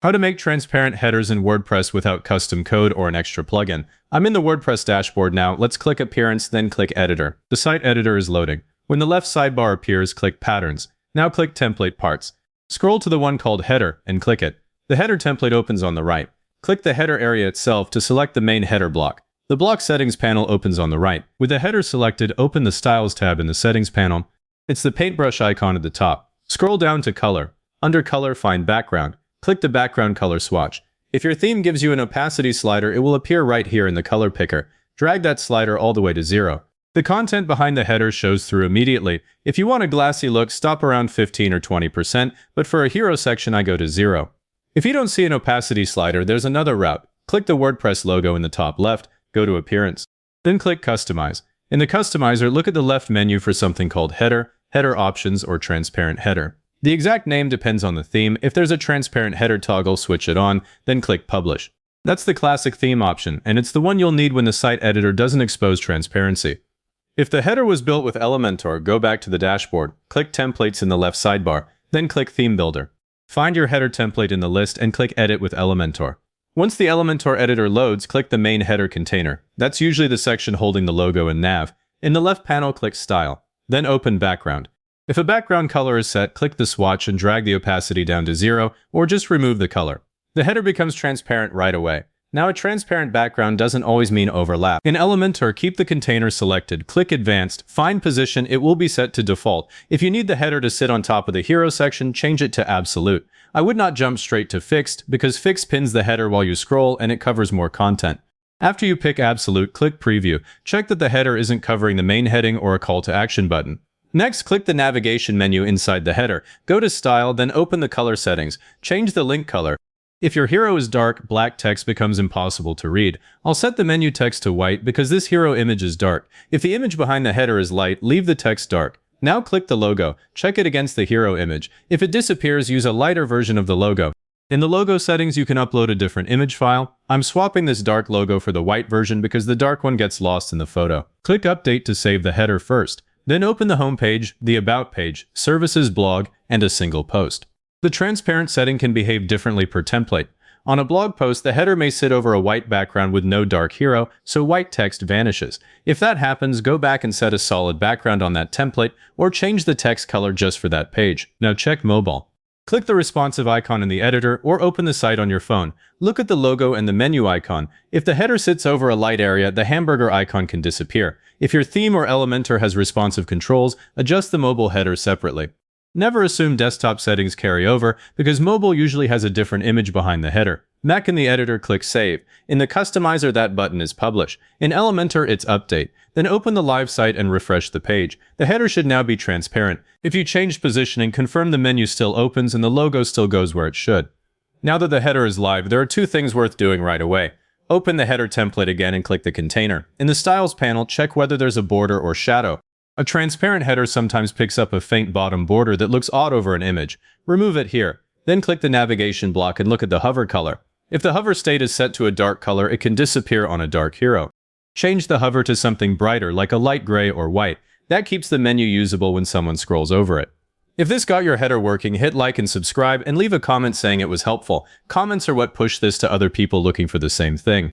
How to make transparent headers in WordPress without custom code or an extra plugin. I'm in the WordPress dashboard now. Let's click Appearance, then click Editor. The site editor is loading. When the left sidebar appears, click Patterns. Now click Template Parts. Scroll to the one called Header and click it. The header template opens on the right. Click the header area itself to select the main header block. The block settings panel opens on the right. With the header selected, open the Styles tab in the settings panel. It's the paintbrush icon at the top. Scroll down to Color. Under Color, find Background. Click the background color swatch. If your theme gives you an opacity slider, it will appear right here in the color picker. Drag that slider all the way to 0. The content behind the header shows through immediately. If you want a glassy look, stop around 15 or 20%, but for a hero section, I go to 0. If you don't see an opacity slider, there's another route. Click the WordPress logo in the top left, go to Appearance. Then click Customize. In the Customizer, look at the left menu for something called Header, Header Options, or Transparent Header. The exact name depends on the theme. If there's a transparent header toggle, switch it on, then click Publish. That's the classic theme option, and it's the one you'll need when the site editor doesn't expose transparency. If the header was built with Elementor, go back to the dashboard, click Templates in the left sidebar, then click Theme Builder. Find your header template in the list and click Edit with Elementor. Once the Elementor editor loads, click the main header container. That's usually the section holding the logo and nav. In the left panel, click Style, then open Background. If a background color is set, click the swatch and drag the opacity down to 0, or just remove the color. The header becomes transparent right away. Now, a transparent background doesn't always mean overlap. In Elementor, keep the container selected, click Advanced, find Position, it will be set to default. If you need the header to sit on top of the hero section, change it to Absolute. I would not jump straight to Fixed, because Fixed pins the header while you scroll and it covers more content. After you pick Absolute, click Preview. Check that the header isn't covering the main heading or a call to action button. Next, click the navigation menu inside the header. Go to Style, then open the color settings. Change the link color. If your hero is dark, black text becomes impossible to read. I'll set the menu text to white because this hero image is dark. If the image behind the header is light, leave the text dark. Now click the logo. Check it against the hero image. If it disappears, use a lighter version of the logo. In the logo settings, you can upload a different image file. I'm swapping this dark logo for the white version because the dark one gets lost in the photo. Click Update to save the header first. Then open the home page, the About page, Services blog, and a single post. The transparent setting can behave differently per template. On a blog post, the header may sit over a white background with no dark hero, so white text vanishes. If that happens, go back and set a solid background on that template, or change the text color just for that page. Now check mobile. Click the responsive icon in the editor, or open the site on your phone. Look at the logo and the menu icon. If the header sits over a light area, the hamburger icon can disappear. If your theme or Elementor has responsive controls, adjust the mobile header separately. Never assume desktop settings carry over, because mobile usually has a different image behind the header. Back in the editor, click Save. In the Customizer, that button is Publish. In Elementor, it's Update. Then open the live site and refresh the page. The header should now be transparent. If you changed positioning, confirm the menu still opens and the logo still goes where it should. Now that the header is live, there are two things worth doing right away. Open the header template again and click the container. In the Styles panel, check whether there's a border or shadow. A transparent header sometimes picks up a faint bottom border that looks odd over an image. Remove it here. Then click the navigation block and look at the hover color. If the hover state is set to a dark color, it can disappear on a dark hero. Change the hover to something brighter, like a light gray or white. That keeps the menu usable when someone scrolls over it. If this got your header working, hit like and subscribe, and leave a comment saying it was helpful. Comments are what push this to other people looking for the same thing.